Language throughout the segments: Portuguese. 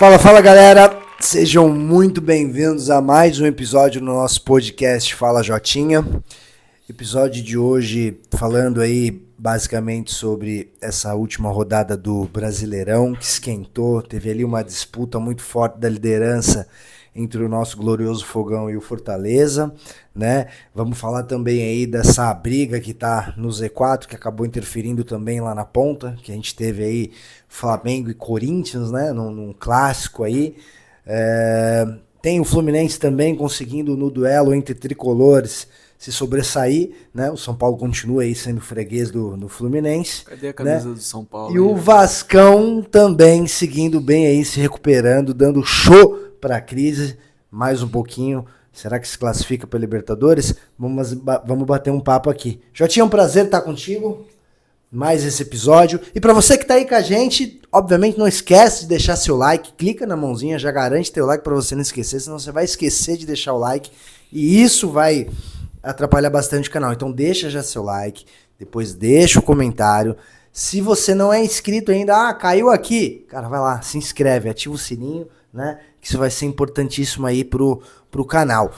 Fala galera, sejam muito bem-vindos a mais um episódio no nosso podcast Fala Jotinha. Episódio de hoje falando aí basicamente sobre essa última rodada do Brasileirão que esquentou, teve ali uma disputa muito forte da liderança entre o nosso glorioso Fogão e o Fortaleza, né? Vamos falar também aí dessa briga que tá no Z4, que acabou interferindo também lá na ponta, que a gente teve aí Flamengo e Corinthians, né? Num clássico aí. Tem o Fluminense também conseguindo no duelo entre tricolores se sobressair, né? O São Paulo continua aí sendo freguês do Fluminense. Cadê a camisa, né, do São Paulo? E o Vascão também seguindo bem aí, se recuperando, dando show para a crise, mais um pouquinho. Será que se classifica para Libertadores? Vamos bater um papo aqui. Jotinha, é um prazer estar contigo. Mais esse episódio. E para você que tá aí com a gente, obviamente não esquece de deixar seu like. Clica na mãozinha, já garante teu like para você não esquecer, senão você vai esquecer de deixar o like. E isso vai atrapalhar bastante o canal. Então deixa já seu like, depois deixa o comentário. Se você não é inscrito ainda, caiu aqui, cara, vai lá, se inscreve, ativa o sininho, né? Que isso vai ser importantíssimo aí pro canal.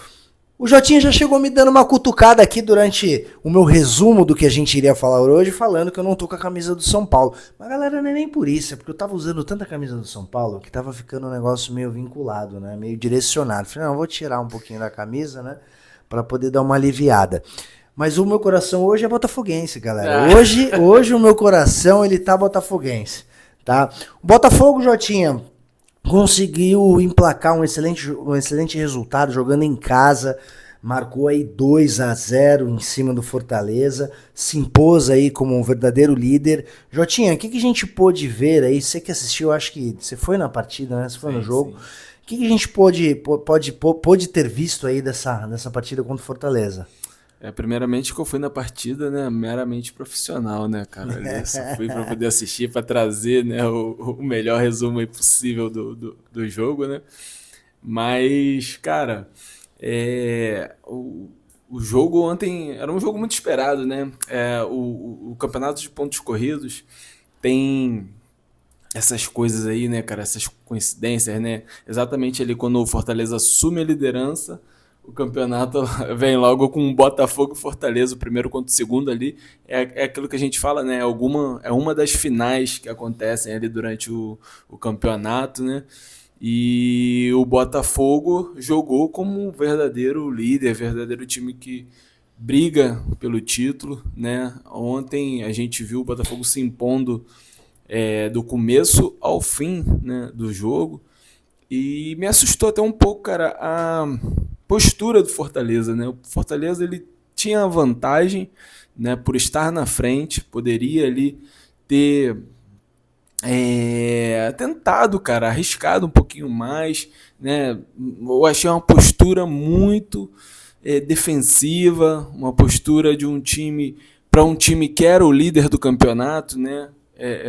O Jotinha já chegou me dando uma cutucada aqui durante o meu resumo do que a gente iria falar hoje, falando que eu não tô com a camisa do São Paulo. Mas galera, não é nem por isso, é porque eu tava usando tanta camisa do São Paulo que tava ficando um negócio meio vinculado, né? Meio direcionado. Falei, não, eu vou tirar um pouquinho da camisa, né? Pra poder dar uma aliviada. Mas o meu coração hoje é botafoguense, galera. Hoje o meu coração, ele tá botafoguense, tá? O Botafogo, Jotinha, conseguiu emplacar um excelente resultado jogando em casa, marcou aí 2-0 em cima do Fortaleza, se impôs aí como um verdadeiro líder. Jotinha, o que a gente pôde ver aí? Você que assistiu, acho que você foi na partida, né? Você foi no jogo. Sim. O que a gente pôde ter visto aí dessa partida contra o Fortaleza? Primeiramente que eu fui na partida, né, meramente profissional, né, cara? Eu só fui para poder assistir, para trazer, né, o melhor resumo aí possível do jogo, né? Mas, cara, o jogo ontem era um jogo muito esperado, né? O campeonato de pontos corridos tem essas coisas aí, né, cara? Essas coincidências, né? Exatamente ali quando o Fortaleza assume a liderança, o campeonato vem logo com o Botafogo e Fortaleza, o primeiro contra o segundo ali. É aquilo que a gente fala, né? É uma das finais que acontecem ali durante o campeonato, né? E o Botafogo jogou como um verdadeiro líder, verdadeiro time que briga pelo título, né? Ontem a gente viu o Botafogo se impondo do começo ao fim, né, do jogo. E me assustou até um pouco, cara, a postura do Fortaleza, né? O Fortaleza, ele tinha a vantagem, né, por estar na frente, poderia ali ter tentado, cara, arriscado um pouquinho mais, né? Eu achei uma postura muito defensiva, uma postura de um time para um time que era o líder do campeonato, né?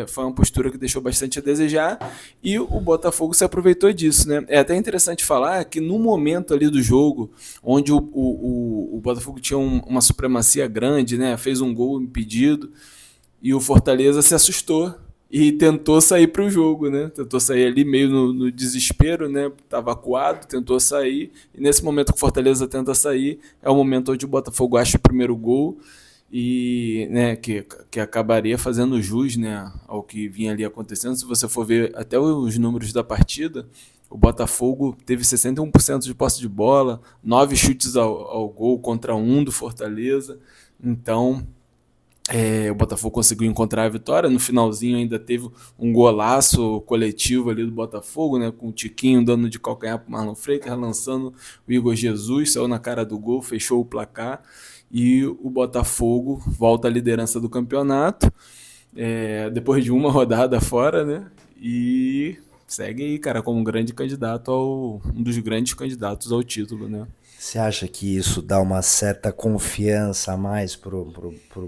Foi uma postura que deixou bastante a desejar e o Botafogo se aproveitou disso, né? É até interessante falar que no momento ali do jogo, onde o Botafogo tinha uma supremacia grande, né? Fez um gol impedido e o Fortaleza se assustou e tentou sair para o jogo, né? Tentou sair ali meio no desespero, né? Estava acuado, tentou sair e nesse momento que o Fortaleza tenta sair é o momento onde o Botafogo acha o primeiro gol e, né, que acabaria fazendo jus, né, ao que vinha ali acontecendo. Se você for ver até os números da partida, o Botafogo teve 61% de posse de bola, 9 chutes ao gol contra 1 do Fortaleza. Então, o Botafogo conseguiu encontrar a vitória. No finalzinho ainda teve um golaço coletivo ali do Botafogo, né, com o Tiquinho dando de calcanhar para o Marlon Freitas, lançando o Igor Jesus, saiu na cara do gol, fechou o placar. E o Botafogo volta à liderança do campeonato, depois de uma rodada fora, né? E segue aí, cara, como um grande candidato um dos grandes candidatos ao título, né? Você acha que isso dá uma certa confiança a mais pro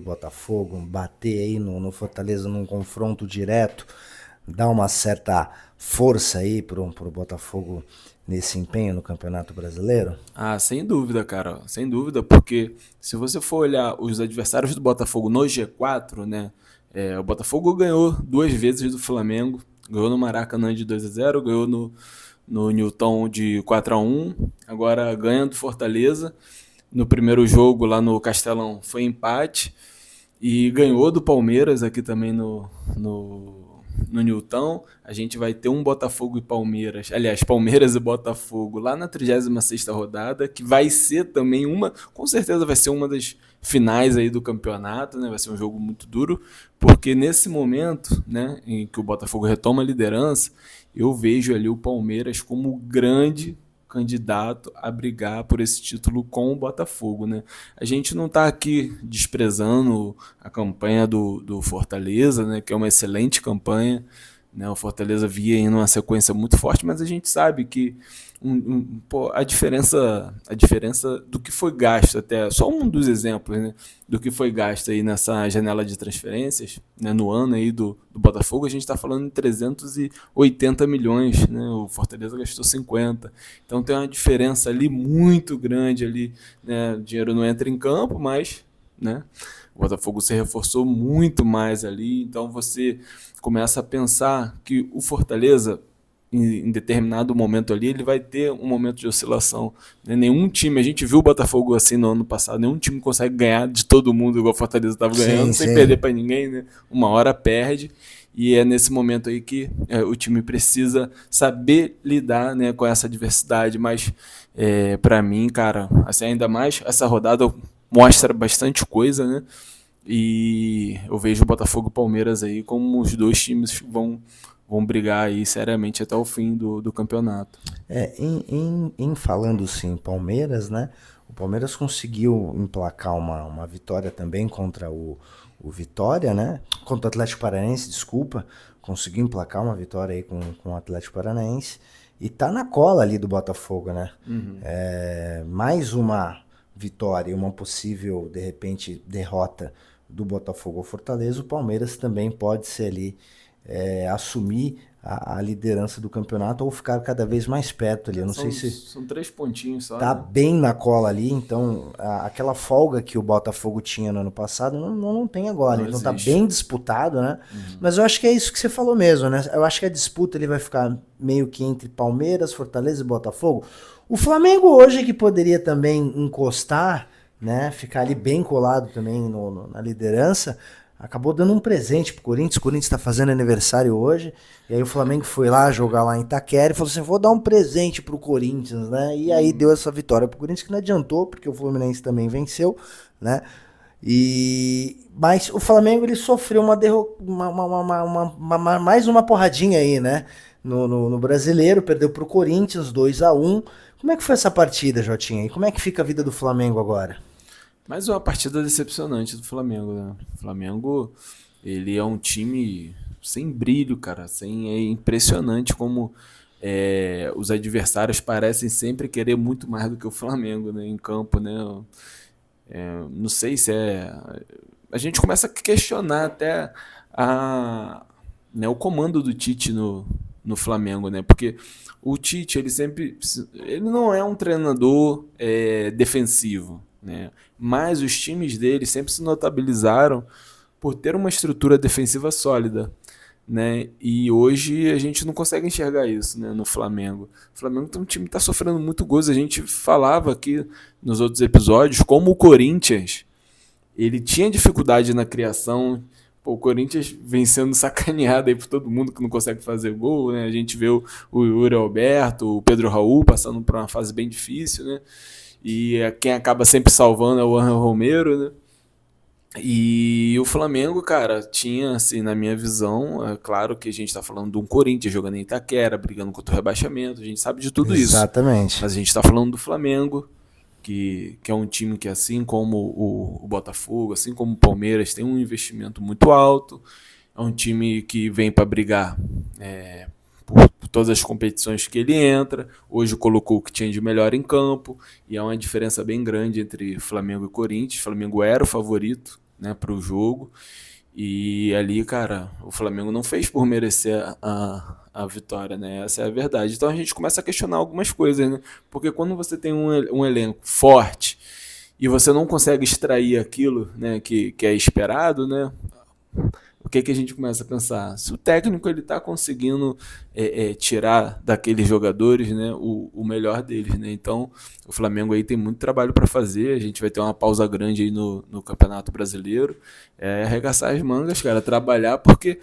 Botafogo bater aí no Fortaleza num confronto direto? Dá uma certa força aí pro Botafogo nesse empenho no Campeonato Brasileiro? Sem dúvida, cara. Sem dúvida, porque se você for olhar os adversários do Botafogo no G4, né? O Botafogo ganhou 2 vezes do Flamengo, Ganhou no Maracanã de 2-0, ganhou no Newton de 4-1, agora ganha do Fortaleza. No primeiro jogo lá no Castelão foi empate e ganhou do Palmeiras aqui também no Newton. A gente vai ter um Botafogo e Palmeiras, aliás, Palmeiras e Botafogo lá na 36ª rodada, que vai ser também com certeza vai ser uma das finais aí do campeonato, né? Vai ser um jogo muito duro, porque nesse momento, né, em que o Botafogo retoma a liderança, eu vejo ali o Palmeiras como grande candidato a brigar por esse título com o Botafogo, né? A gente não está aqui desprezando a campanha do Fortaleza, né, que é uma excelente campanha, né? O Fortaleza via em uma sequência muito forte, mas a gente sabe que a diferença do que foi gasto, até só um dos exemplos, né, do que foi gasto aí nessa janela de transferências, né, no ano aí do Botafogo, a gente está falando em 380 milhões, né, o Fortaleza gastou 50, então tem uma diferença ali muito grande ali, né, o dinheiro não entra em campo, mas, né, o Botafogo se reforçou muito mais ali, então você começa a pensar que o Fortaleza, em determinado momento ali, ele vai ter um momento de oscilação. Nenhum time, a gente viu o Botafogo assim no ano passado, nenhum time consegue ganhar de todo mundo igual o Fortaleza estava ganhando, sem perder para ninguém, né? Uma hora perde, e é nesse momento aí que o time precisa saber lidar, né, com essa adversidade, mas para mim, cara, assim, ainda mais essa rodada mostra bastante coisa, né? E eu vejo o Botafogo e o Palmeiras aí como os dois times vão brigar aí seriamente até o fim do campeonato. Em falando sim, Palmeiras, né? O Palmeiras conseguiu emplacar uma vitória também contra o Vitória, né? Contra o Atlético Paranaense, desculpa. Conseguiu emplacar uma vitória aí com o Atlético Paranaense. E tá na cola ali do Botafogo, né? Uhum. Mais uma vitória e uma possível, de repente, derrota do Botafogo ao Fortaleza. O Palmeiras também pode ser ali assumir a liderança do campeonato ou ficar cada vez mais perto ali. Eu não sei se são 3 pontinhos só. Tá, né? Bem na cola ali, então aquela folga que o Botafogo tinha no ano passado não tem agora. Não então existe. Tá bem disputado, né? Mas eu acho que é isso que você falou mesmo, né? Eu acho que a disputa ele vai ficar meio que entre Palmeiras, Fortaleza e Botafogo. O Flamengo hoje que poderia também encostar, né? Ficar ali bem colado também na liderança. Acabou dando um presente pro Corinthians. O Corinthians tá fazendo aniversário hoje. E aí o Flamengo foi lá jogar lá em Itaquera e falou assim, vou dar um presente pro Corinthians, né? E aí deu essa vitória pro Corinthians, que não adiantou, porque o Fluminense também venceu, né? Mas o Flamengo ele sofreu mais uma porradinha aí, né? No Brasileiro, perdeu pro Corinthians 2-1. Como é que foi essa partida, Jotinha? E como é que fica a vida do Flamengo agora? Mais uma partida decepcionante do Flamengo, né? O Flamengo, ele é um time sem brilho, cara. É impressionante como os adversários parecem sempre querer muito mais do que o Flamengo, né, em campo, né? Não sei se a gente começa a questionar até o comando do Tite no Flamengo, né? Porque o Tite, ele não é um treinador defensivo, né? Mas os times dele sempre se notabilizaram por ter uma estrutura defensiva sólida, né? E hoje a gente não consegue enxergar isso, né, no Flamengo. O Flamengo tem um time que está sofrendo muito gols. A gente falava aqui nos outros episódios como o Corinthians ele tinha dificuldade na criação. Pô, o Corinthians vem sendo sacaneado aí por todo mundo que não consegue fazer gol, né? A gente vê o Yuri Alberto, o Pedro Raul passando por uma fase bem difícil, né? E quem acaba sempre salvando é o Angel Romero, né? E o Flamengo, cara, tinha, assim, na minha visão, é claro que a gente tá falando de um Corinthians jogando em Itaquera, brigando contra o rebaixamento, a gente sabe de tudo isso. Exatamente. Mas a gente tá falando do Flamengo, que é um time que, assim como o Botafogo, assim como o Palmeiras, tem um investimento muito alto, é um time que vem para brigar por todas as competições que ele entra. Hoje colocou o que tinha de melhor em campo, e há uma diferença bem grande entre Flamengo e Corinthians. O Flamengo era o favorito, né, para o jogo, e ali, cara, o Flamengo não fez por merecer a vitória, né? Essa é a verdade. Então a gente começa a questionar algumas coisas, né? Porque quando você tem um elenco forte e você não consegue extrair aquilo, né, que é esperado, né? o que a gente começa a pensar? Se o técnico ele está conseguindo tirar daqueles jogadores, né, o melhor deles, né? Então o Flamengo aí tem muito trabalho para fazer. A gente vai ter uma pausa grande aí no Campeonato Brasileiro. Arregaçar as mangas, cara, trabalhar, porque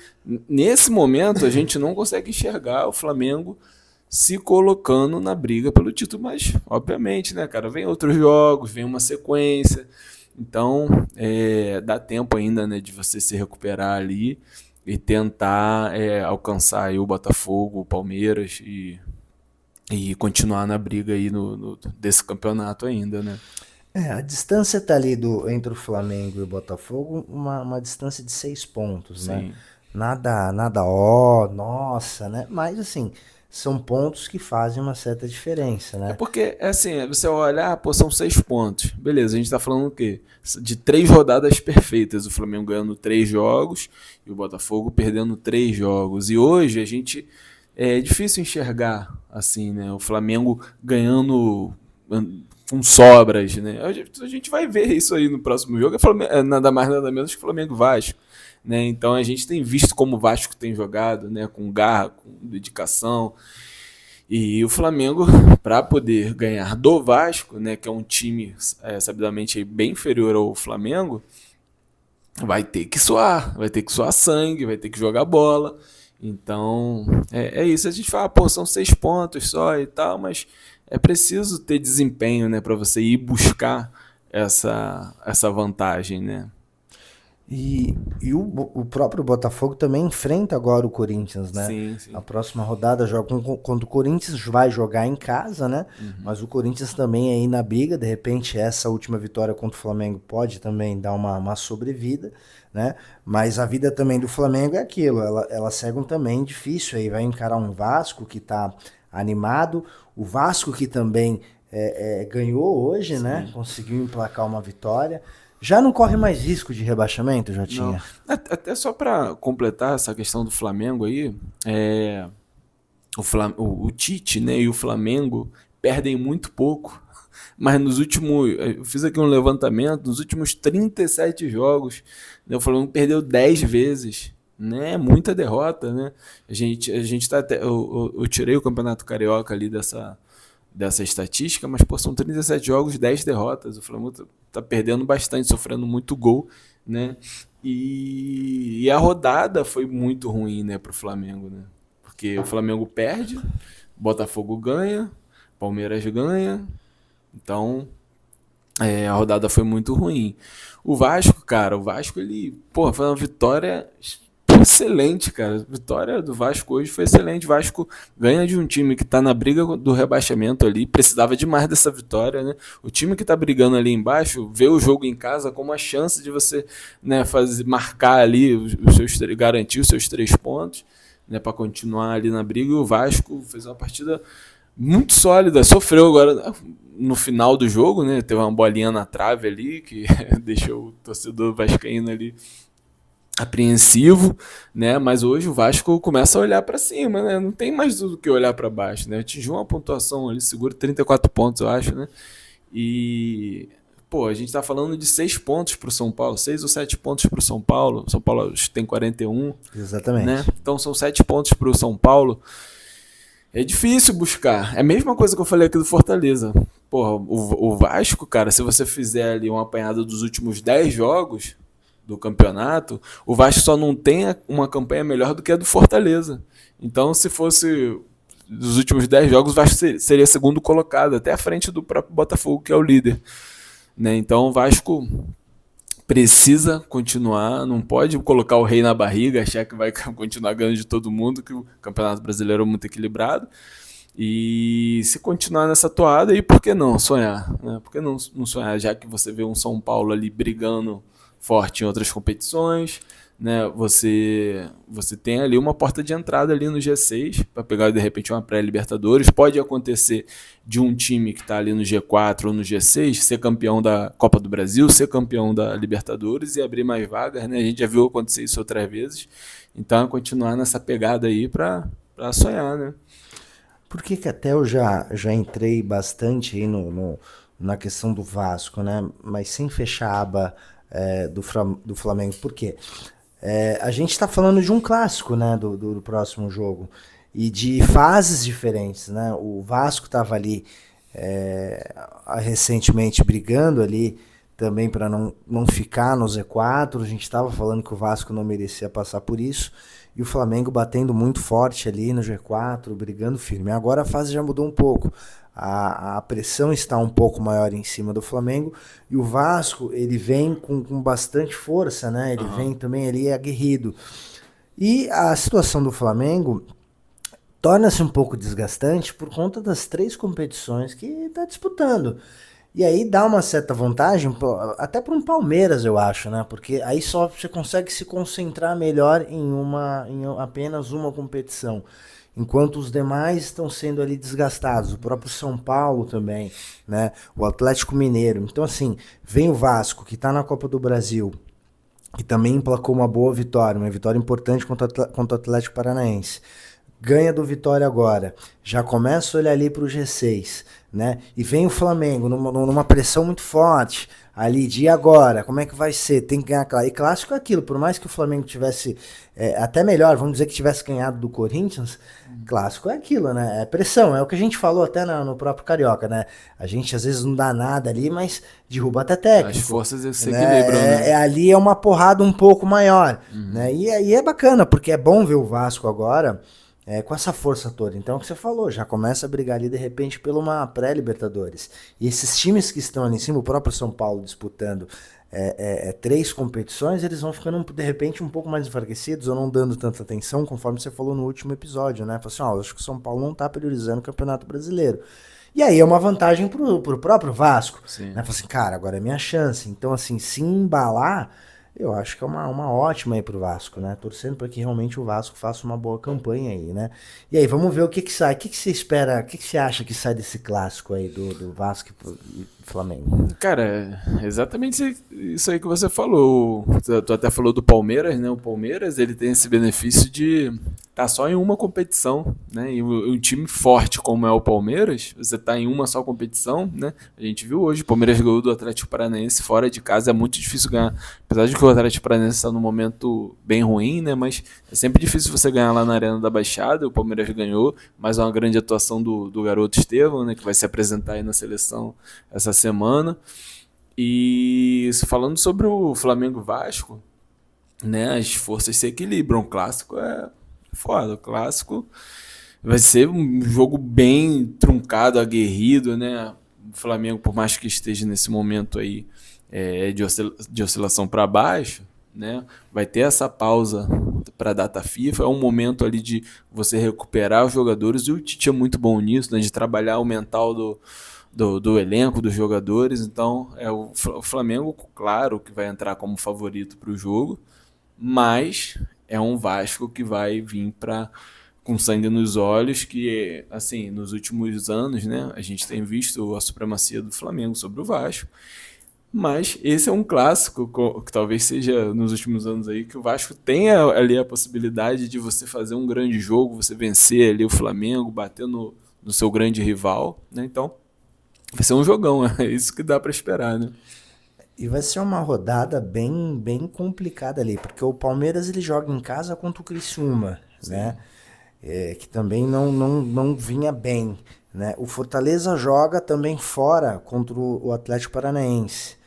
nesse momento a gente não consegue enxergar o Flamengo se colocando na briga pelo título, mas obviamente, né, cara, vem outros jogos, vem uma sequência, então dá tempo ainda, né, de você se recuperar ali e tentar alcançar aí o Botafogo, o Palmeiras e continuar na briga aí desse campeonato ainda, né? A distância tá ali entre o Flamengo e o Botafogo, uma distância de 6 pontos, né? Sim. Nada, nossa, né? Mas assim, são pontos que fazem uma certa diferença, né? Porque, assim, você olha, pô, são 6 pontos. Beleza, a gente tá falando o quê? De 3 rodadas perfeitas. O Flamengo ganhando 3 jogos e o Botafogo perdendo 3 jogos. E hoje a gente é difícil enxergar, assim, né? O Flamengo ganhando com sobras, né? A gente vai ver isso aí no próximo jogo. Nada mais, nada menos que o Flamengo e Vasco. Né? Então a gente tem visto como o Vasco tem jogado, né? Com garra, com dedicação. E o Flamengo, para poder ganhar do Vasco, né, que é um time sabidamente bem inferior ao Flamengo, vai ter que suar sangue, vai ter que jogar bola. Então é isso. A gente fala, pô, são 6 pontos só e tal, mas é preciso ter desempenho, né, para você ir buscar essa vantagem, né? E o próprio Botafogo também enfrenta agora o Corinthians, né? Sim, sim. A próxima rodada joga contra o Corinthians, vai jogar em casa, né? Mas o Corinthians também aí na briga, de repente essa última vitória contra o Flamengo pode também dar uma sobrevida, né? Mas a vida também do Flamengo é aquilo, ela segue um também difícil aí, vai encarar um Vasco que tá animado, o Vasco que também ganhou hoje, né? Conseguiu emplacar uma vitória. Já não corre mais risco de rebaixamento, já tinha? Não. Até só para completar essa questão do Flamengo aí, o Tite, né, e o Flamengo perdem muito pouco, mas eu fiz aqui um levantamento, nos últimos 37 jogos, né, o Flamengo perdeu 10 vezes, né, muita derrota, né, a gente tá até, eu tirei o Campeonato Carioca ali dessa estatística, mas pô, são 37 jogos, 10 derrotas. O Flamengo tá perdendo bastante, sofrendo muito gol, né? E a rodada foi muito ruim, né, pro Flamengo, né? Porque o Flamengo perde, Botafogo ganha, Palmeiras ganha. Então, a rodada foi muito ruim. O Vasco, cara, ele, pô, foi uma vitória excelente, cara. A vitória do Vasco hoje foi excelente. O Vasco ganha de um time que tá na briga do rebaixamento ali, precisava demais dessa vitória, né? O time que tá brigando ali embaixo vê o jogo em casa como a chance de você, né, marcar ali garantir os seus 3 pontos, né, para continuar ali na briga. E o Vasco fez uma partida muito sólida, sofreu agora no final do jogo, né? Teve uma bolinha na trave ali que deixou o torcedor vascaíno ali apreensivo, né? Mas hoje o Vasco começa a olhar para cima, né? Não tem mais do que olhar para baixo, né? Atingiu uma pontuação ali, segura 34 pontos, eu acho, né? E pô, a gente tá falando de 6 pontos pro São Paulo, 6 ou 7 pontos pro São Paulo. São Paulo tem 41, exatamente, né? Então são 7 pontos pro São Paulo. É difícil buscar. É a mesma coisa que eu falei aqui do Fortaleza. Porra, o Vasco, cara, se você fizer ali uma apanhada dos últimos 10 jogos do campeonato, o Vasco só não tem uma campanha melhor do que a do Fortaleza. Então, se fosse dos últimos 10 jogos, o Vasco seria segundo colocado, até à frente do próprio Botafogo, que é o líder. Né? Então, o Vasco precisa continuar, não pode colocar o rei na barriga, achar que vai continuar ganhando de todo mundo, que o Campeonato Brasileiro é muito equilibrado. E se continuar nessa toada, e por que não sonhar? Né? Por que não sonhar, já que você vê um São Paulo ali brigando forte em outras competições, né? Você tem ali uma porta de entrada ali no G6 para pegar de repente uma pré-Libertadores. Pode acontecer de um time que está ali no G4 ou no G6 ser campeão da Copa do Brasil, ser campeão da Libertadores e abrir mais vagas, né? A gente já viu acontecer isso outras vezes. Então, continuar nessa pegada aí para sonhar, né? Por que até eu já entrei bastante aí na questão do Vasco, né? Mas sem fechar a aba do Flamengo. Por quê? A gente está falando de um clássico, né, do próximo jogo. E de fases diferentes, né? O Vasco estava ali recentemente brigando ali também para não ficar no Z4. A gente estava falando que o Vasco não merecia passar por isso. E o Flamengo batendo muito forte ali no G4, brigando firme. Agora a fase já mudou um pouco. A pressão está um pouco maior em cima do Flamengo. E o Vasco, ele vem com bastante força, né? Ele vem também ali aguerrido. E a situação do Flamengo torna-se um pouco desgastante por conta das 3 competições que está disputando. E aí dá uma certa vantagem, até para um Palmeiras, eu acho, né? Porque aí só você consegue se concentrar melhor em apenas uma competição. Enquanto os demais estão sendo ali desgastados. O próprio São Paulo também, né? O Atlético Mineiro. Então, assim, vem o Vasco, que está na Copa do Brasil, que também emplacou uma boa vitória, uma vitória importante contra o Atlético Paranaense. Ganha do Vitória agora, já começa a olhar ali para o G6, né? E vem o Flamengo numa pressão muito forte, ali de agora, como é que vai ser? Tem que ganhar, e clássico é aquilo, por mais que o Flamengo tivesse até melhor, vamos dizer que tivesse ganhado do Corinthians, clássico é aquilo, né? É pressão, é o que a gente falou até no próprio Carioca, né? A gente às vezes não dá nada ali, mas derruba até técnico. As forças se né? equilibram, né? Ali é uma porrada um pouco maior, né? E aí é bacana, porque é bom ver o Vasco agora com essa força toda. Então, é o que você falou, já começa a brigar ali de repente por uma pré-Libertadores. E esses times que estão ali em cima, o próprio São Paulo disputando 3 competições, eles vão ficando de repente um pouco mais enfraquecidos ou não dando tanta atenção, conforme você falou no último episódio, né? Falou assim, eu acho que o São Paulo não está priorizando o Campeonato Brasileiro. E aí é uma vantagem pro próprio Vasco. Sim. Né? Fala assim, cara, agora é minha chance. Então, assim, se embalar, eu acho que é uma ótima aí pro Vasco, né? Torcendo para que realmente o Vasco faça uma boa campanha aí, né? E aí, vamos ver o que sai. O que você espera, o que você acha que sai desse clássico aí do Vasco e Flamengo? Cara, exatamente isso aí que você falou. Tu até falou do Palmeiras, né? O Palmeiras, ele tem esse benefício de tá só em uma competição, né? E um time forte como é o Palmeiras, você tá em uma só competição, né? A gente viu hoje, o Palmeiras ganhou do Atlético Paranaense fora de casa, é muito difícil ganhar. Apesar de que o Atlético Paranaense está num momento bem ruim, né? Mas é sempre difícil você ganhar lá na Arena da Baixada. O Palmeiras ganhou, mas é uma grande atuação do garoto Estevão, né? Que vai se apresentar aí na seleção essa semana. E falando sobre o Flamengo Vasco, né? As forças se equilibram. O clássico é foda. O clássico vai ser um jogo bem truncado, aguerrido, né? O Flamengo, por mais que esteja nesse momento aí de oscilação para baixo, né? Vai ter essa pausa para a data FIFA, é um momento ali de você recuperar os jogadores, e o Tite é muito bom nisso, né? De trabalhar o mental do elenco, dos jogadores. Então o Flamengo, claro, que vai entrar como favorito para o jogo, mas é um Vasco que vai vir com sangue nos olhos, que assim, nos últimos anos, né, a gente tem visto a supremacia do Flamengo sobre o Vasco. Mas esse é um clássico que talvez seja nos últimos anos aí, que o Vasco tenha ali a possibilidade de você fazer um grande jogo, você vencer ali o Flamengo, bater no seu grande rival, né? Então vai ser um jogão, é isso que dá para esperar, né? E vai ser uma rodada bem, bem complicada ali, porque o Palmeiras ele joga em casa contra o Criciúma, né? Que também não vinha bem, né? O Fortaleza joga também fora contra o Atlético Paranaense,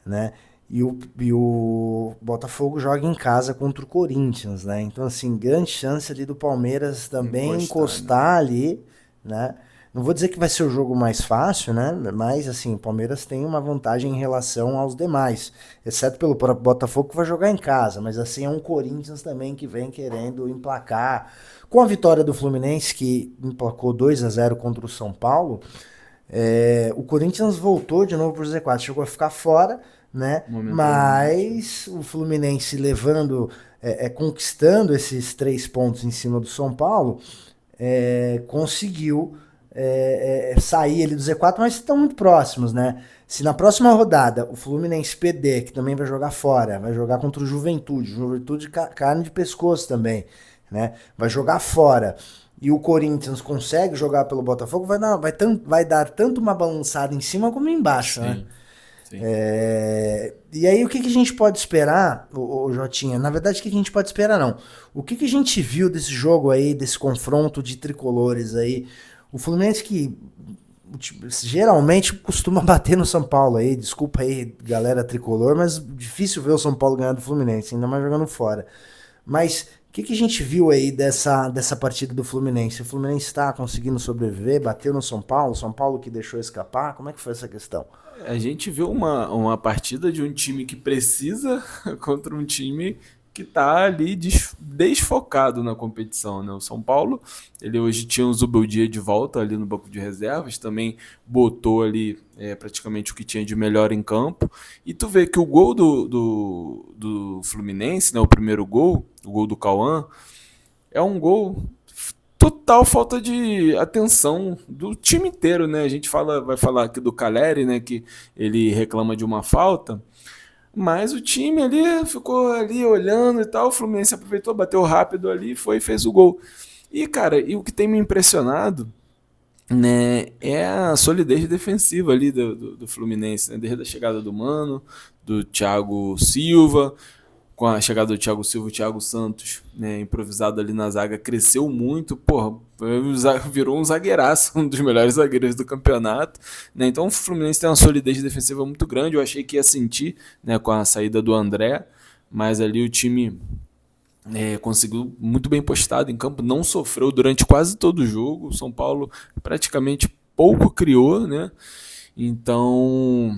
né? E o Botafogo joga em casa contra o Corinthians, né? Então, assim, grande chance ali do Palmeiras também encostar ali, né? Não vou dizer que vai ser o jogo mais fácil, né? Mas, assim, o Palmeiras tem uma vantagem em relação aos demais. Exceto pelo próprio Botafogo, que vai jogar em casa. Mas, assim, é um Corinthians também que vem querendo emplacar. Com a vitória do Fluminense, que emplacou 2-0 contra o São Paulo, o Corinthians voltou de novo pro Z4. Chegou a ficar fora, né? Mas o Fluminense levando, conquistando esses 3 pontos em cima do São Paulo, conseguiu sair ali do Z4, mas estão muito próximos, né? Se na próxima rodada o Fluminense perder, que também vai jogar fora, vai jogar contra o Juventude carne de pescoço também, né? Vai jogar fora, e o Corinthians consegue jogar pelo Botafogo, vai dar tanto uma balançada em cima como embaixo, né? Sim. E aí, o que a gente pode esperar, ô Jotinha? Na verdade, o que a gente pode esperar, não. O que a gente viu desse jogo aí, desse confronto de tricolores aí? O Fluminense que geralmente costuma bater no São Paulo aí, desculpa aí, galera tricolor, mas difícil ver o São Paulo ganhar do Fluminense, ainda mais jogando fora. Mas o que a gente viu aí dessa partida do Fluminense? O Fluminense está conseguindo sobreviver, bateu no São Paulo que deixou escapar? Como é que foi essa questão? A gente viu uma partida de um time que precisa contra um time que está ali desfocado na competição, né? O São Paulo, ele hoje tinha o Zubeldia de volta ali no banco de reservas, também botou ali praticamente o que tinha de melhor em campo. E tu vê que o gol do Fluminense, né, o primeiro gol, o gol do Cauã, é um gol total falta de atenção do time inteiro, né? A gente vai falar aqui do Caleri, né, que ele reclama de uma falta, mas o time ali ficou ali olhando e tal, o Fluminense aproveitou, bateu rápido ali, foi e fez o gol. E cara, e o que tem me impressionado, né, é a solidez defensiva ali do Fluminense, né? Desde a chegada do Mano, do Thiago Silva, com a chegada do Thiago Silva, o Thiago Santos, né, improvisado ali na zaga, cresceu muito, porra, virou um zagueiraço, um dos melhores zagueiros do campeonato, né? Então o Fluminense tem uma solidez defensiva muito grande, eu achei que ia sentir, né, com a saída do André, mas ali o time conseguiu muito bem postado em campo, não sofreu durante quase todo o jogo, o São Paulo praticamente pouco criou, né? Então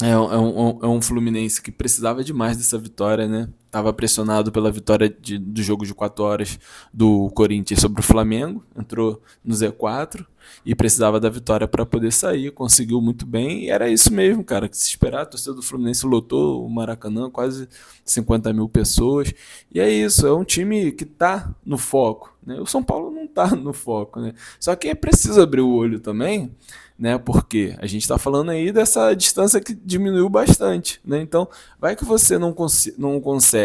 é um Fluminense que precisava demais dessa vitória, né? Estava pressionado pela vitória do jogo de 4 horas do Corinthians sobre o Flamengo, entrou no Z4 e precisava da vitória para poder sair, conseguiu muito bem, e era isso mesmo, cara, que se esperar. A torcida do Fluminense lotou o Maracanã, quase 50 mil pessoas, e é isso, é um time que está no foco, né? O São Paulo não está no foco, né? Só que é preciso abrir o olho também, né? Porque a gente está falando aí dessa distância que diminuiu bastante, né? Então, vai que você não consegue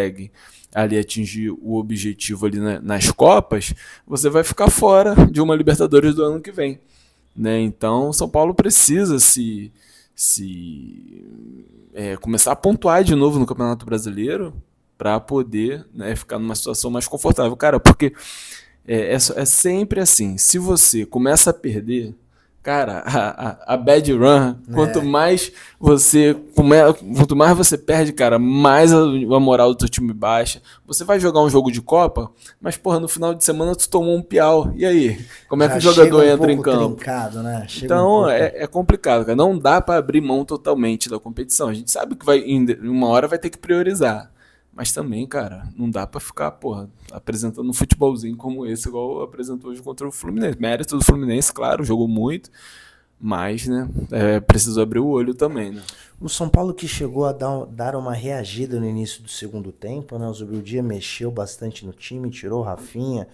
ali atingir o objetivo ali nas Copas, você vai ficar fora de uma Libertadores do ano que vem, né? Então, São Paulo precisa começar a pontuar de novo no Campeonato Brasileiro para poder, né, ficar numa situação mais confortável, cara, porque é sempre assim. Se você começa a perder, cara, a bad run, quanto mais você perde, cara, mais a moral do teu time baixa. Você vai jogar um jogo de Copa, mas, porra, no final de semana tu tomou um piau. E aí? Como é que o jogador entra em campo? Trincado, né? Então, é complicado, cara. Não dá pra abrir mão totalmente da competição. A gente sabe que uma hora vai ter que priorizar. Mas também, cara, não dá pra ficar, porra, apresentando um futebolzinho como esse, igual apresentou hoje contra o Fluminense. Mérito do Fluminense, claro, jogou muito, mas, né, precisou abrir o olho também, né. O São Paulo que chegou a dar uma reagida no início do segundo tempo, né? O Zubeldia mexeu bastante no time, tirou o Rafinha,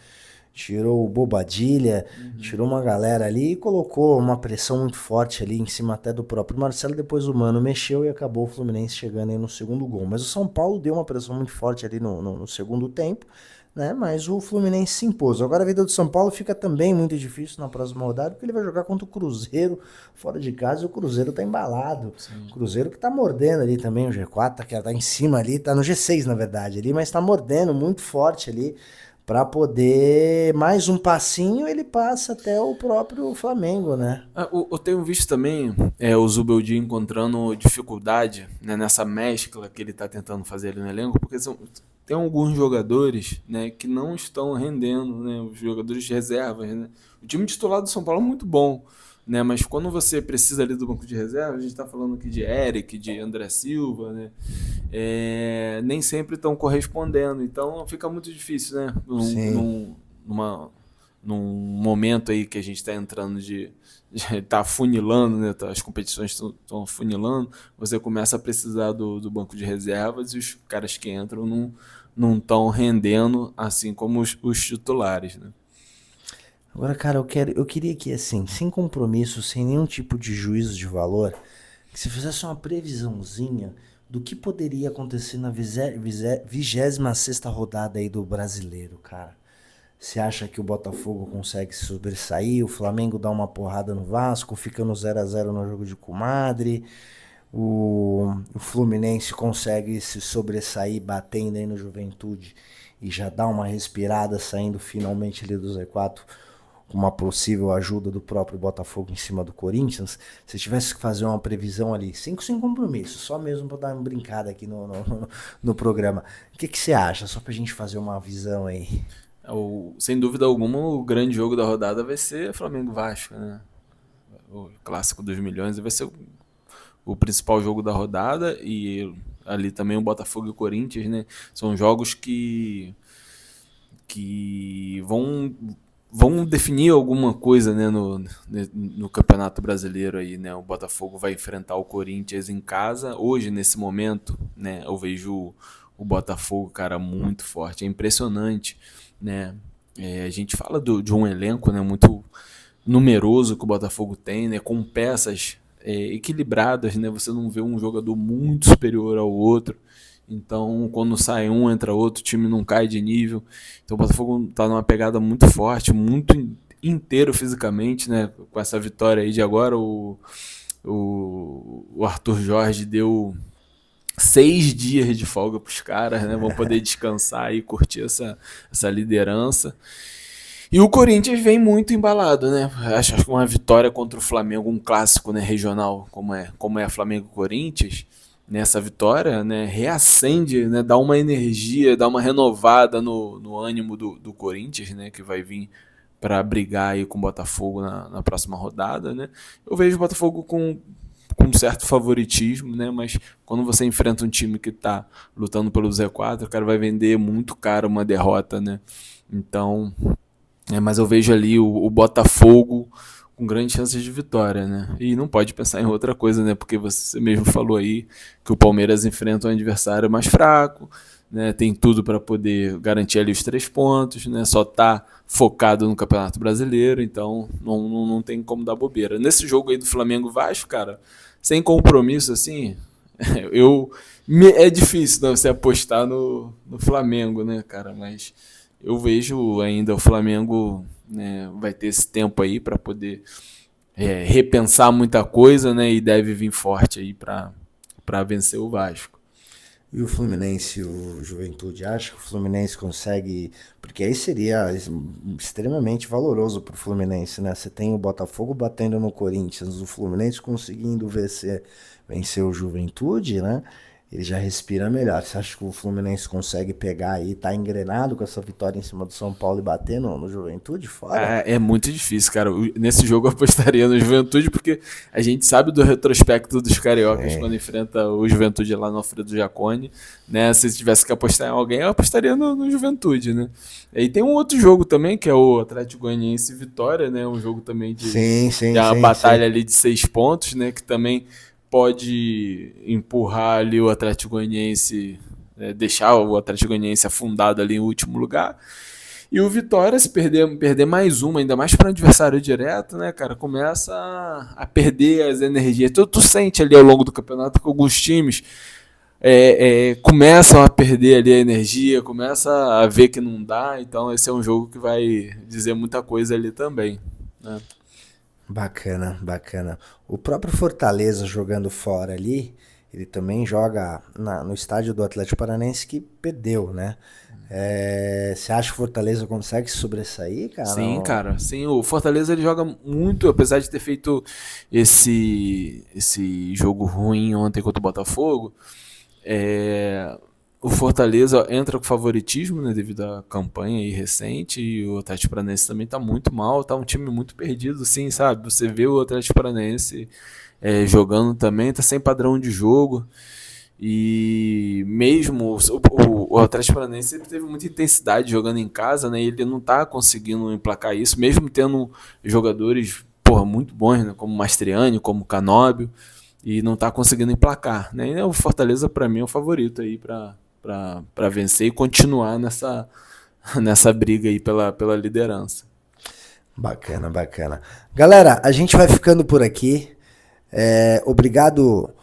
tirou o Bobadilha, tirou uma galera ali e colocou uma pressão muito forte ali em cima até do próprio Marcelo. Depois o Mano mexeu e acabou o Fluminense chegando aí no segundo gol. Mas o São Paulo deu uma pressão muito forte ali no segundo tempo, né? Mas o Fluminense se impôs. Agora a vida do São Paulo fica também muito difícil na próxima rodada, porque ele vai jogar contra o Cruzeiro fora de casa e o Cruzeiro tá embalado. Sim. O Cruzeiro que tá mordendo ali também o G4, tá em cima ali, tá no G6 na verdade ali, mas tá mordendo muito forte ali. Para poder, mais um passinho, ele passa até o próprio Flamengo, né? Eu tenho visto também o Zubeldia encontrando dificuldade, né, nessa mescla que ele está tentando fazer ali no elenco, porque tem alguns jogadores, né, que não estão rendendo, né, os jogadores de reserva, né? O time titular do São Paulo é muito bom, né, mas quando você precisa ali do banco de reserva, a gente está falando aqui de Eric, de André Silva, né, nem sempre estão correspondendo, então fica muito difícil, né, num momento aí que a gente está entrando tá afunilando, né, as competições estão afunilando, você começa a precisar do banco de reservas e os caras que entram não estão rendendo assim como os titulares, né. Agora, cara, eu queria que, assim, sem compromisso, sem nenhum tipo de juízo de valor, que você fizesse uma previsãozinha do que poderia acontecer na 26ª rodada aí do Brasileiro, cara. Você acha que o Botafogo consegue se sobressair? O Flamengo dá uma porrada no Vasco, fica no 0x0 no jogo de comadre? o Fluminense consegue se sobressair batendo aí no Juventude e já dá uma respirada saindo finalmente ali do Z4 com uma possível ajuda do próprio Botafogo em cima do Corinthians, se tivesse que fazer uma previsão ali, sem compromisso, só mesmo para dar uma brincada aqui no programa, o que você acha? Só pra gente fazer uma visão aí. Sem dúvida alguma, o grande jogo da rodada vai ser Flamengo Vasco, né? O clássico dos milhões vai ser o principal jogo da rodada, e ali também o Botafogo e o Corinthians, né? São jogos que vão definir alguma coisa, né, no Campeonato Brasileiro aí, né? O Botafogo vai enfrentar o Corinthians em casa. Hoje, nesse momento, né, eu vejo o Botafogo, cara, muito forte. É impressionante, né? A gente fala de um elenco, né, muito numeroso que o Botafogo tem, né, com peças equilibradas, né? Você não vê um jogador muito superior ao outro. Então, quando sai um, entra outro, o time não cai de nível. Então, o Botafogo está numa pegada muito forte, muito inteiro fisicamente, né? Com essa vitória aí de agora, o Arthur Jorge deu 6 dias de folga para os caras, né? Vão poder descansar e curtir essa liderança. E o Corinthians vem muito embalado, né? Acho que uma vitória contra o Flamengo, um clássico, né, regional, como é Flamengo e Corinthians, nessa vitória, né, reacende, né, dá uma energia, dá uma renovada no ânimo do Corinthians, né, que vai vir para brigar aí com o Botafogo na próxima rodada, né? Eu vejo o Botafogo com um certo favoritismo, né? Mas quando você enfrenta um time que está lutando pelo Z4, o cara vai vender muito caro uma derrota, né? Então, mas eu vejo ali o Botafogo com grandes chances de vitória, né? E não pode pensar em outra coisa, né? Porque você mesmo falou aí que o Palmeiras enfrenta um adversário mais fraco, né? Tem tudo para poder garantir ali os 3 pontos, né? Só tá focado no Campeonato Brasileiro, então não tem como dar bobeira. Nesse jogo aí do Flamengo-Vasco, cara, sem compromisso, assim, é difícil, né, você apostar no Flamengo, né, cara? Mas eu vejo ainda o Flamengo, né, vai ter esse tempo aí para poder repensar muita coisa, né, e deve vir forte aí para vencer o Vasco. E o Fluminense, o Juventude, acha que o Fluminense consegue... Porque aí seria extremamente valoroso pro Fluminense, né? Você tem o Botafogo batendo no Corinthians, o Fluminense conseguindo vencer o Juventude, né? Ele já respira melhor. Você acha que o Fluminense consegue pegar aí, tá engrenado com essa vitória em cima do São Paulo e bater no Juventude fora? É muito difícil, cara. Nesse jogo eu apostaria no Juventude, porque a gente sabe do retrospecto dos cariocas quando enfrenta o Juventude lá no Alfredo Jaconi, né? Se tivesse que apostar em alguém, eu apostaria no Juventude, né? E tem um outro jogo também, que é o Atlético Goianiense Vitória, né? Um jogo também de uma batalha ali de 6 pontos, né? Que também pode empurrar ali o Atlético Goianiense, deixar o Atlético Goianiense afundado ali em último lugar. E o Vitória, se perder mais uma, ainda mais para um adversário direto, né, cara, começa a perder as energias. Tu sente ali ao longo do campeonato que alguns times começam a perder ali a energia, começa a ver que não dá. Então esse é um jogo que vai dizer muita coisa ali também, né? Bacana, bacana. O próprio Fortaleza jogando fora ali, ele também joga no estádio do Atlético Paranaense que perdeu, né? Você acha que o Fortaleza consegue se sobressair, cara? Sim, cara. Sim, o Fortaleza ele joga muito, apesar de ter feito esse jogo ruim ontem contra o Botafogo. O Fortaleza entra com favoritismo, né, devido à campanha aí recente, e o Atlético Paranaense também tá muito mal, tá um time muito perdido, assim, sabe? Você vê o Atlético Paranaense jogando também, tá sem padrão de jogo, e mesmo o Atlético Paranaense teve muita intensidade jogando em casa, né, e ele não tá conseguindo emplacar isso, mesmo tendo jogadores, porra, muito bons, né, como Mastriani, como Canóbio, e não tá conseguindo emplacar, né? E o Fortaleza, para mim, é o favorito aí para vencer e continuar nessa briga aí pela liderança. Bacana, bacana. Galera, a gente vai ficando por aqui. Obrigado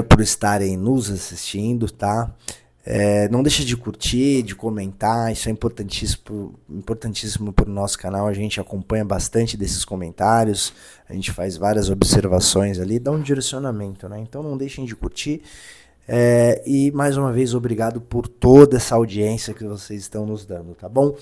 por estarem nos assistindo, tá? Não deixa de curtir, de comentar, isso é importantíssimo para o nosso canal, a gente acompanha bastante desses comentários, a gente faz várias observações ali, dá um direcionamento, né? Então não deixem de curtir. E mais uma vez, obrigado por toda essa audiência que vocês estão nos dando, tá bom?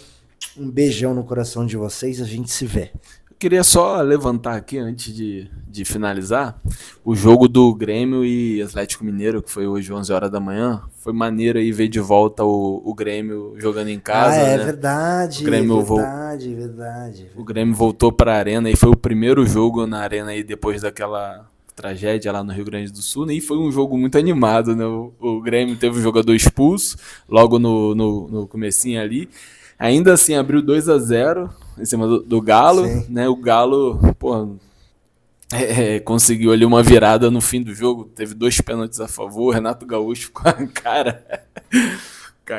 Um beijão no coração de vocês, a gente se vê. Queria só levantar aqui, antes de finalizar, o jogo do Grêmio e Atlético Mineiro, que foi hoje 11 horas da manhã. Foi maneiro aí ver de volta o Grêmio jogando em casa. É né? verdade, O Grêmio verdade. O Grêmio voltou para a Arena e foi o primeiro jogo na Arena aí depois daquela tragédia lá no Rio Grande do Sul, né? E foi um jogo muito animado, né? O Grêmio teve um jogador expulso logo no comecinho ali. Ainda assim, abriu 2-0 em cima do Galo, né? O Galo, conseguiu ali uma virada no fim do jogo, teve 2 pênaltis a favor, o Renato Gaúcho com a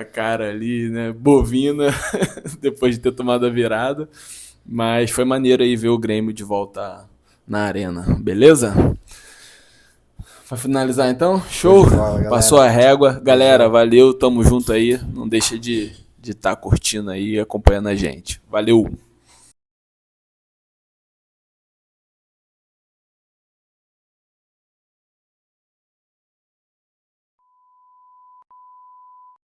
cara ali, né, bovina, depois de ter tomado a virada, mas foi maneiro aí ver o Grêmio de volta na Arena, beleza? Vai finalizar então? Show! Passou a régua. Galera, valeu, tamo junto aí, não deixa de estar curtindo aí e acompanhando a gente. Valeu!